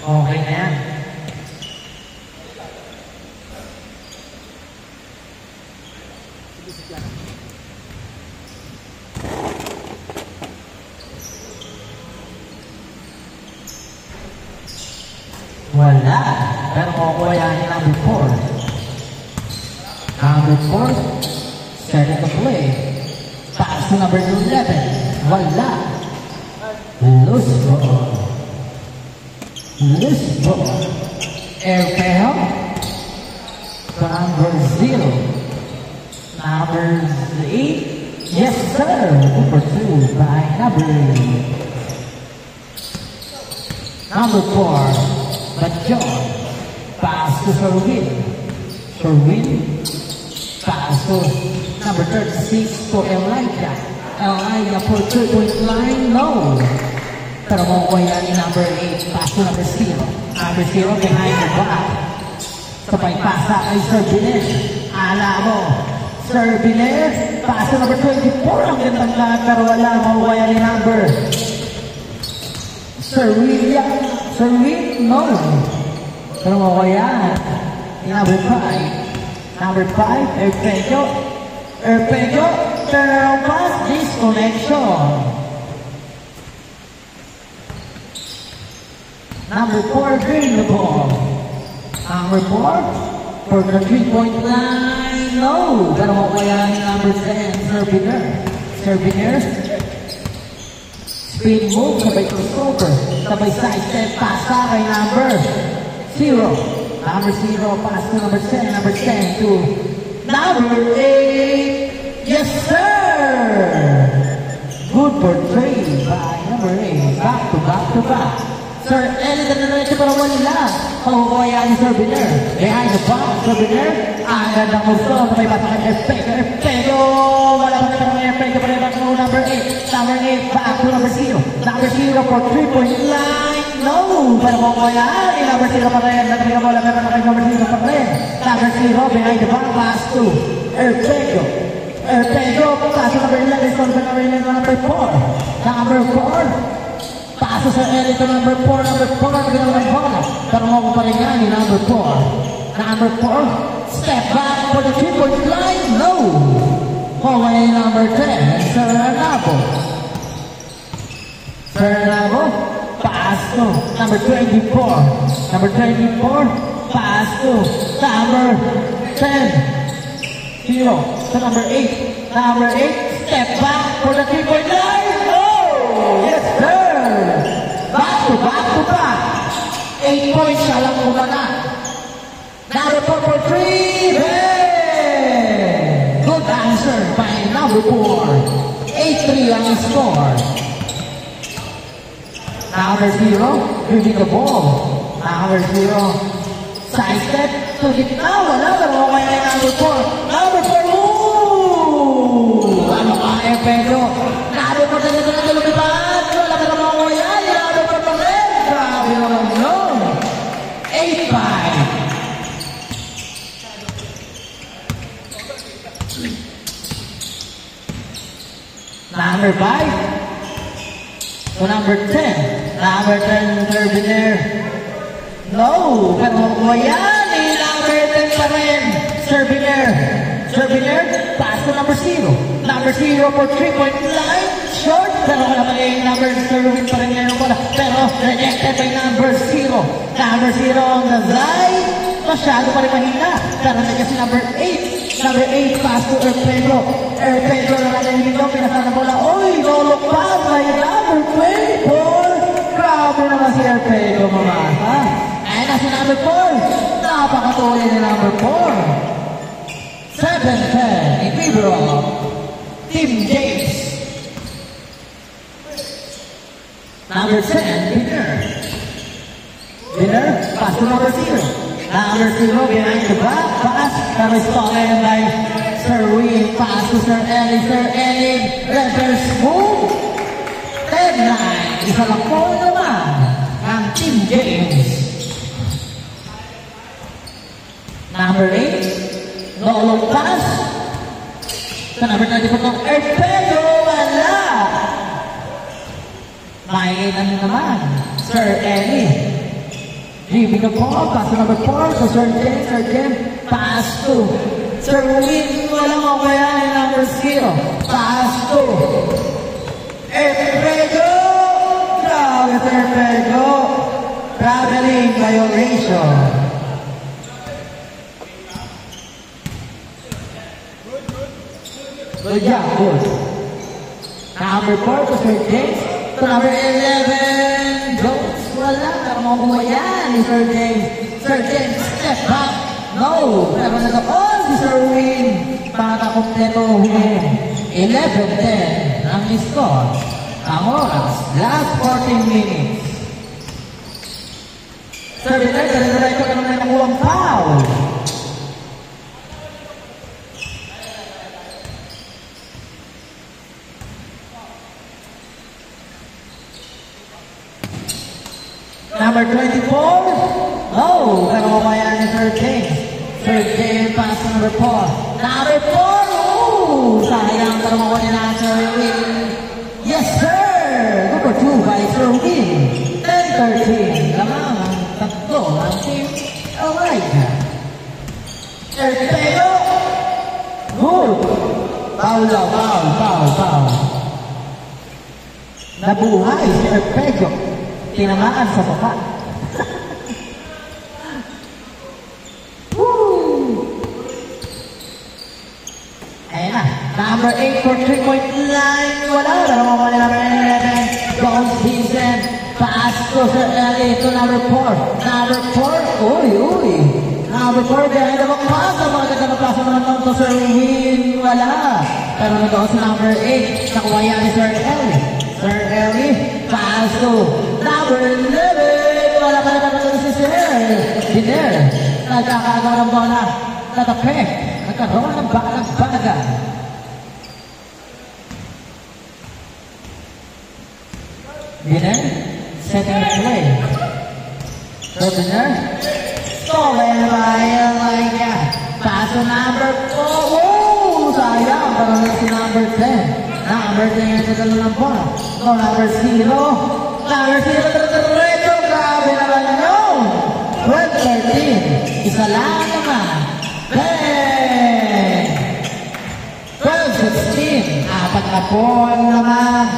Okay na yan. Wala. Pero makukuha yan yung number 4. Number 4, starting to play. Pass to number 11. Wala. Loose ball. Loose ball. Air payout. Number 0. Number 8. Yes, sir. Number 2 by number 8. Number 4. But John, pass to Sherwin. Sherwin, pass to number 36 to Elijah. Elijah for 3-point line, no. Pero makukuha yan ni number 8, pass to number 0. Number 0 behind the back. Sabay pasa kay Sir Bines. Ala mo, Sir Bines, pass to number 24. Ang gandang lahat, pero wala, makukuha yan ni number Sir William. Sir William, no. Pero makukuha yan. Number 5. Number 5, Erpejo. Erpejo, turn pass, disconnection. Number 4, green the ball. Number 4, for the 3-point line, no. Pero makukuha yan ni number 10, Sir Biner. Sir Biner, spin move, sabay crossover, sabay side step, pasa kay number 0. Number 0, pass to number 10, number 10 to number 8. Yes, sir! Good for 3 by number 8. Back to back to back. Sir Ellie, na-diretso para wala. Makukuha yan ni Sir Biner. Behind the back, Sir Biner. Ang gandang gusto, sabay bata kay Erpejo. Erpejo! Wala pa naman ng Erpejo para back to number 8. Number 8, back to number 0. Number 0 for 3-point line. No! Pero makukuha yan. Number 0 pa rin. Nagpili ka bola, pero kay number 0 pa rin. Number 0, behind the back, pass to Erpejo. Erpejo, pass to number 11. So, number 11, number 4. Number 4. Paso sa Ellie to number 4, number 4, nagkakaroon ng bola. Pero makukuha pa rin yan ni number 4. Number 4, step back for the 3-point line, no! Haway number 10, Sir Arnabo. Sir Arnabo, pass to number 24. Number 24, pass to number 10. 0 to number 8. Number 8, step back for the 3-point line, no! Yes, sir! Back to back to back. 8 points siya lang muna na. Number 4 for 3. Hey! Good answer by number 4. 8-3 ang score. Number 0, giving the ball. Number 0, side step to gitna. Wala, pero okay na number 4. Number 4, ooh! Ano ka, Erpejo? Number 4 na lumipat. Wala ka naman ko yan. Number 4 pa rin. Grabe naman yun. 8-5. Number 5 to number 10. Number 10, Sir Biner. No, pero makukuha yan. Number 10 pa rin. Sir Biner. Sir Biner, pass to number 0. Number 0 for 3-point line. Short, pero wala pa rin number 0 pa rin ngayon pala. Pero rejected by number 0. Number 0 on the side. Masyado pa rin mahina. Pero nandiyan si number 8. Number 8, pass to Erpejo. Erpejo na natin dito. Pinasa na bola. Oy, lolo pa. May number 24. Grabe naman si Erpejo, mga. Ha? Ayan na si number 4. Napakatuloy ni number 4. 7-10 in favor of Team James. Number 10, Biner. Biner, pass to number 0. Number 0 behind the back, pass. That was stolen by Sir Will. Pass to Sir Ellie. Sir Ellie, reverse move. 10-9. Isa lang po naman ang Team James. Number 8, no long pass. To Sa number 24 ng Erpego, wala! May ano naman, Sir Ellie. Giving the ball, pass to number 4, so Sir James, pass to Sir Win, walang kaya ni number 0, pass to Erpego! Grabe Sir Erpego! Traveling violation. Good job, good. Number 4 to Sir James. To number 11, Jones. Wala, pero makuha yan ni Sir James. Sir James, step back. No, pero nag-on si Sir Win. Para kompleto win. 11-10 ang score. Ang oras, last 14 minutes. Sir Win, dali-dali ko naman nakulang foul. Number 24, oh, pero mamaya ni Sir James. Sir James, pass to number 4. Number 4, oh, sayang pero makuha na Sir Win. Yes, sir! Number 2 by Sir Win. 10-13. Lamang ang tatlo ng team. Alright. Erpego. Good. Foul. Nabuhay si Erpego. Tinamaan sa baba. Ayan na. Number 8 for 3-point line. Wala. Dalawang wala number 11. Bounce Vincent. Pass to Sir Ellie to number 4. Number 4. Uy. Number 4. Behind the back pass. Ang mga gagana naman to Sir Win. Wala. Pero nagawa sa number 8. Nakuha yan ni Sir Ellie. Sir Ellie. Pass to number 11. Wala pa naman si Sir Diner. Nagkakagawa ng bola. Natapik. Nagkaroon ng balag-balagan. Diner. Setting the play. So Diner. Stolen by Elijah. Pass to number 4. Oh! Sayang. Parang na si number 10. Number 10 sa dalawa ng bola. So number 0. Number 0 reto. Grabe naman yun. 12-13. Isa lang naman. Bang! 12-16. Apat na point naman.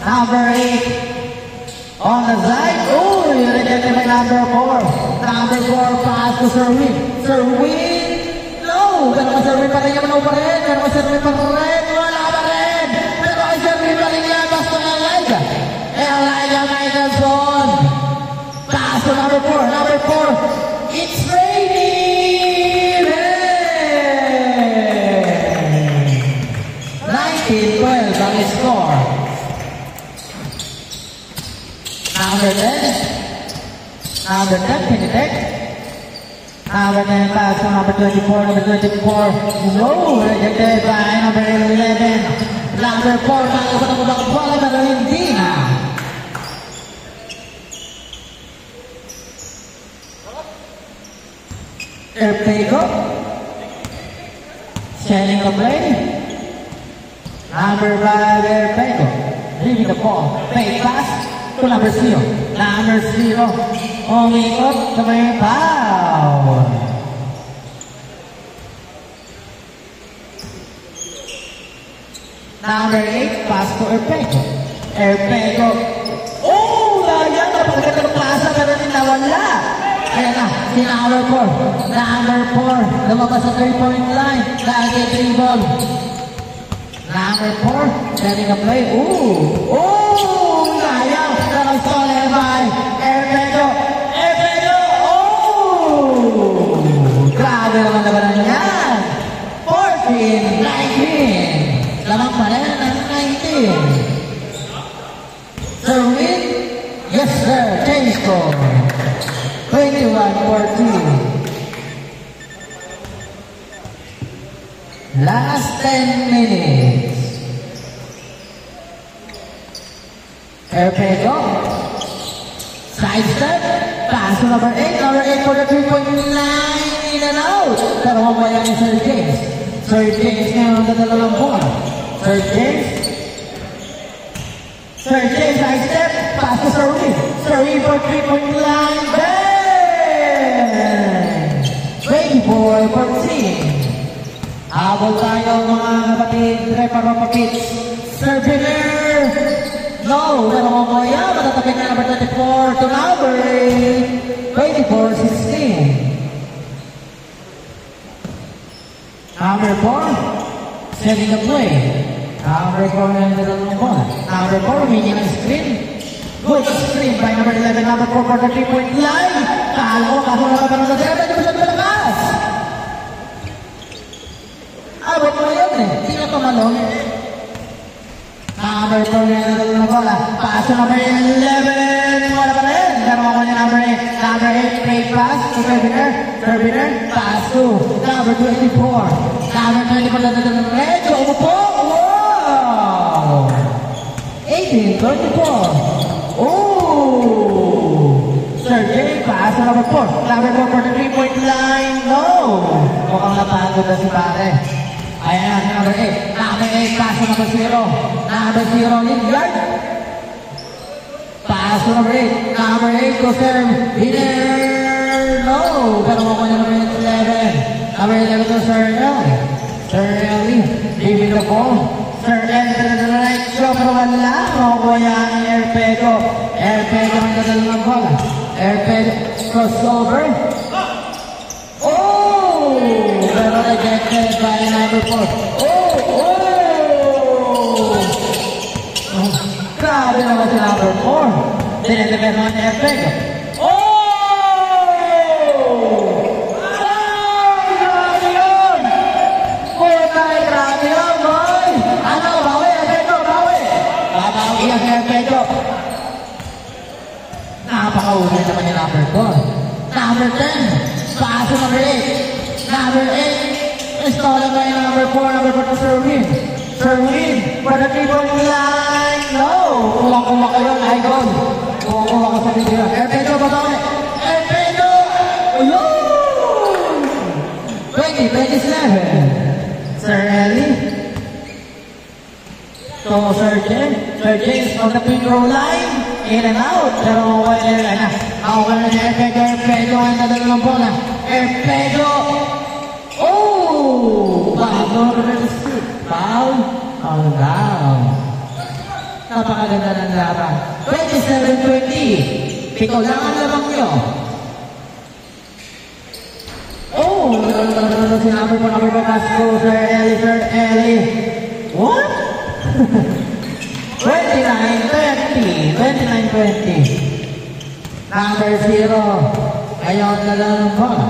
Number 8. On the side. Uy! Rejected by number 4. Number 4 pass to Sir Win. Sir Win. No! Pero ka Sir Win pa rin naman pa rin. Pero ka Sir Win pa rin. Wala pa rin. Pero ka Sir Win pa rin yan. Basta Elijah. Elijah Michelson. Pass to number 4. Number 4. It's raining. 19-12 ang score. Number 10. Number 10, Pinitec. Number 10 pass to number 24. Number 24. Roll. Rejected by number 11. Number 4. Nakakasama ko bang bola pero hindi na. Erpego. Setting the play. Number 5, Erpego. Leaving the ball. Fake pass to number 0. Number 0. Umikot sa may foul. Number 8, pass to Erpego. Erpego. Oh! Layang! Napagaganda ng pasa pero nawala. Ayan na, si number 4. Number 4. Lumabas sa 3-point line. Dahil dribble. Number 4. Setting a play. Ooh! Oh! Layang! Nakastole by Erpego. Erpego! Oh! Grabe naman naman yan. 14-19. Lamang pa rin ang 19. Sir Win? Yes sir. Change score. 21-14. Last 10 minutes. Erpego. Side step. Pass to number 8. Number 8 for the 3-point line. In and out. Pero mamaya ni Sir James. Sir James ngayon ang dadala ng bola. Sir James. Sir James, high step. Pass to Sir Reed. Sir Reed for 3-point line. Bang! 24-14. Habol tayo mga kapatid. Repapapapit. Sir Biller. No, pero mamaya matatapit na number 24 to number 24-16. Number 4, setting the play. Number 4 na yung dalawang bola. Number 4, meaning ang screen. Good screen by number 11. Number 4 for the 3-point line. Kalo, kaso na pa ng dati. Hindi mo siya malakas. Abot mo yun eh. Sino tumalon? Number 4 na yung dalawang bola. Paso number 11. Wala pa na yun. Dalawa ko niya number 8. Number 8, play pass to Serviner. Serviner, pass to number 24. Number 24 na dalawang medyo. Umupo. Wow! 18-24. Oh! Sir J, pass to number 4. Number 4 for the 3-point line. No! Mukhang napagod na si Pare. Ayan, number 8. Number 8, pass to number 0. Number 0, Lillard. Pass to number 8. Number 8 to serve. Winner! No! Pero makuha niya number 11. Number 11 to Sir Ellie. Sir Ellie, giving the ball. Sir Ellie to the right show. Pero wala. Makuha niya ang Airpego. Airpego ang dadalo ng bola. Airpego, crossover. Oh! Pero rejected by number 4. Oh! Grabe naman si number 4. Dinedepend mo ang Airpego. Napaka-unay naman yung number 4. Number 10, pass to number 8. Number 8, stolen by number 4. Number 4 to Sir Win. Sir Win, for the 3-point line. No! Kuha-kuha kayo, icon. Kuha-kuha ka sa video. Airpedo ba tayo? Airpedo! Ayun! 20-27. Sir Ellie. So, Sir James. Sir James on the free throw line. In and out. Pero okay na. Okay na niya. Airpedo ang dadalo ng bola. Airpedo. Oh! Bago na rin si Paul. Oh, wow. Napakaganda ng laban. 27-20. Pito lang ang labang nyo. Oh! Si number 4, number 4, Casco. Sir Ellie, Sir Ellie. What? 29-20. 29-20. Number 0. Ayaw na lang ng bola.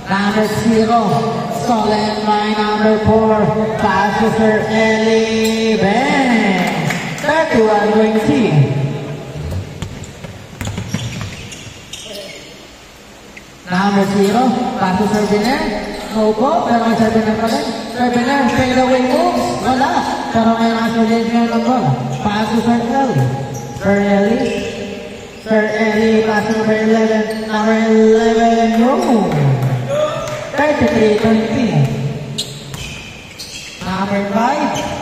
Number 0. Stolen by number 4. Pass to Sir Ellie. Bang! 31-20. Number 0. Pass to Sir Biner. No po, pero may Sir Biner pa rin. Sir Biner, fade away moves. Wala. Pero may mga Sir Biner ng bola. Pass to Sir Ellie. Sir Ellie. Sir Ellie, pass to number 11. Number 11, no. 33-20. Number 5.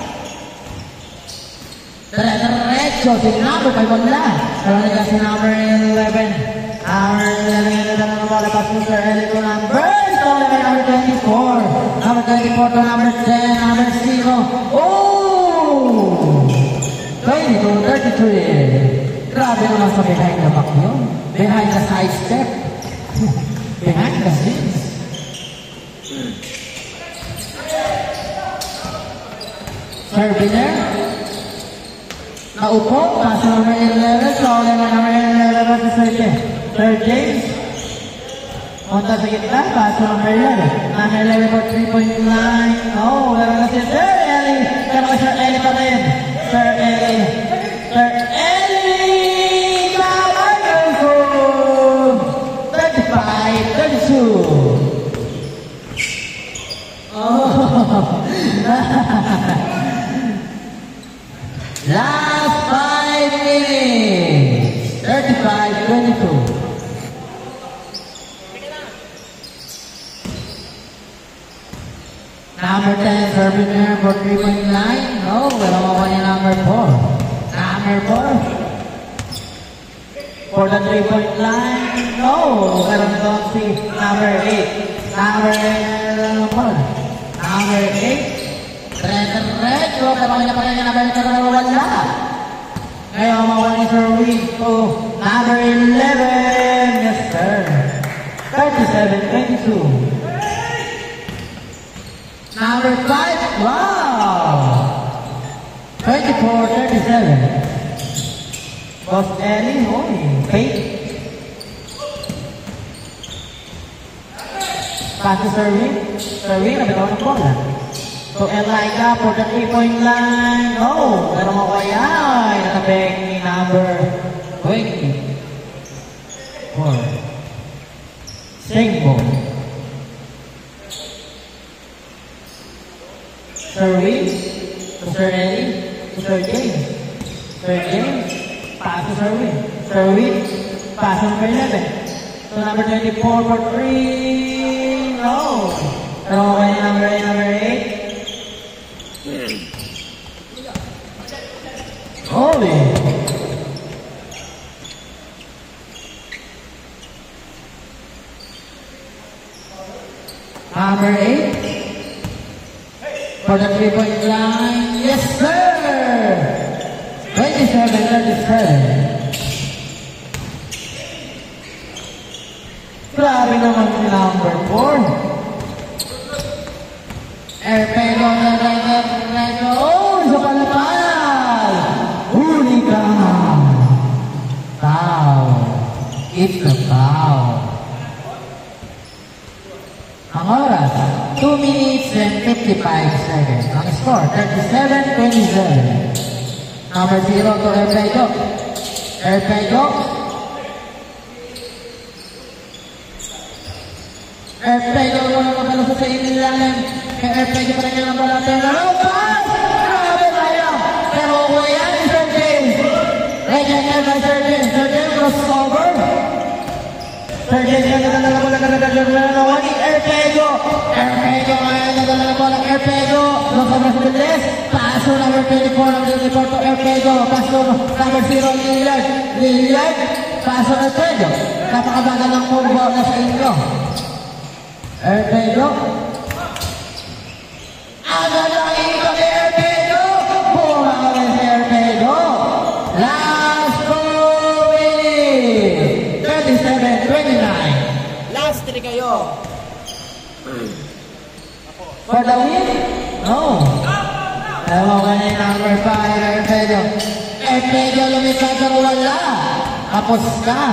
Diretso, si number 5 wala. Pero nila si number 11. Number 11 na ng bola. Pass to Sir Ellie to number. Stolen by number 24. Number 24 to number 10. Number 0. Oh! 22-33. Grabe naman sa behind the back yun. Behind the side step. Behind the scenes. Sir Biner. Naupo. Pass number 11. Stolen by number 11 to Sir James. Sir James. Punta sa gitna. Pass number 11. Number 11 for 3-point line. Oh, meron na si Sir Ellie. Pero kay Sir Ellie pa rin. Sir Ellie. Sir Ellie! Wonderful! 35-32. Oh! Last 5 minutes. 35-22. Number 10 serving there for 3-point line. No, pero makuha niya number 4. Number 4. For the 3-point line. No, pero nagawang si number 8. Number 8. Number 8. Red. Pero niya pa rin number 8 na wala. Ngayon, makuha ni Sir Win to number 11. Yes, sir. 37-22. Number 5, wow! 24-37. Boss Ellie, holy, Kate. Pass to Serwin. Serwin, nabitaw ng bola. So, Elijah for the 3-point line. No, pero makaya. Natabek ni number 20. 4. Same ball. Sir Reed, to Sir Eddie, to Sir James. Sir James, pass to Sir Reed. Sir Reed, pass to number 11. So number 24 for 3. No. Pero okay, number 8. Holy. Number 8. For the 3-point line, yes sir! 27-37. Grabe naman si number 4. Erpego na Rego. Oh, isa pala pal! Huli ka! Foul. It's a foul. Ang oras, 2 minutes and 55 seconds. Ang score, 37-27. Number 0 to Erpego. Erpego. Erpego muna mabalasa sa inilalim. Kaya Erpego pa rin ang bola. Pero pass! Grabe tayo! Pero kuya ni Sir James. Rejected by Sir James. Sir James crossover. Sir James na nadala bola ka nadala ni Erpego. Erpego ngayon nadala bola ng Erpego. Crossover sa bilis. Paso number 24 to Erpego. Paso number 0 Lillard. Lillard. Paso Erpego. Napakabagal ng move na sa inyo. Erpego. Agad ang ikot ni Erpego. Buha ulit si Erpego. Last 4 minutes. 37-29. Last 3 kayo. For the win? No. Ewan ka na yung number 5, Erpego. Erpego lumipad pero wala. Tapos ka.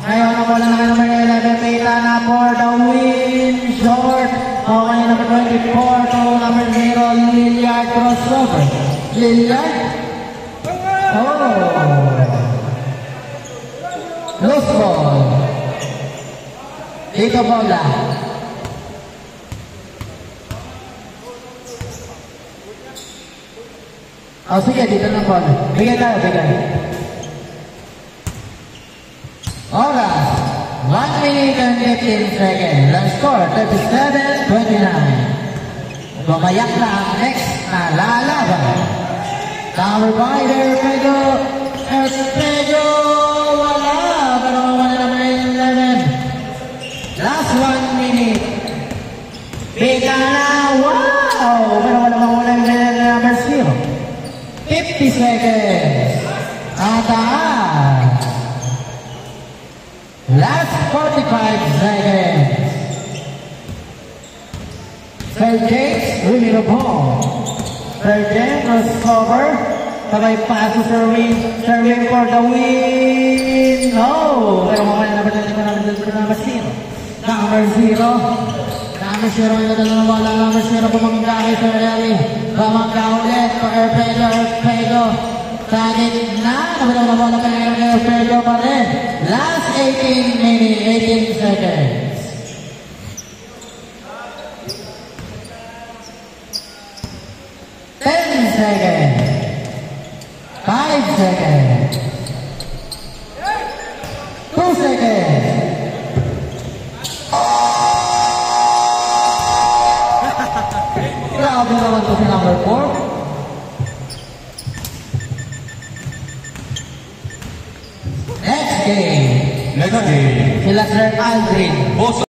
Ngayon ang wala na number 11, Peta na for the win. Short. Okay, number 24 to number 0, Lillard crossover. Lillard. Oh. Loose ball. Dito bola. Oh, sige, dito na bola. Bigay tayo, bigay. Oras, 1 minute and 15 seconds. The score, 37-29. Bumayak na ang next na lalaban. Number 5, Erpego. Erpego, wala. Pero wala number 11. Last 1 minute. Bigla na, wow. Pero wala mawala yung number 0. 50 seconds. Ataan. Last 45 seconds. Sir James, winning the ball. Sir James, crossover. Sabay pass to Sir Win. Sir Win for the win. No! Pero mamaya number 0. Number 0. Number 0 yung nadala ng wala. Number 0 bumangga kay Sir Ellie. Bumangga ulit for Erpego. Erpego. Sa gitna. Nabila na bola kay Erpego pa rin. Last 18 minutes, 18 seconds. Seconds. 5 seconds. 2 seconds. Grabe naman to si number 4. Next game. Next game. Sila Sir Aldrin. Boss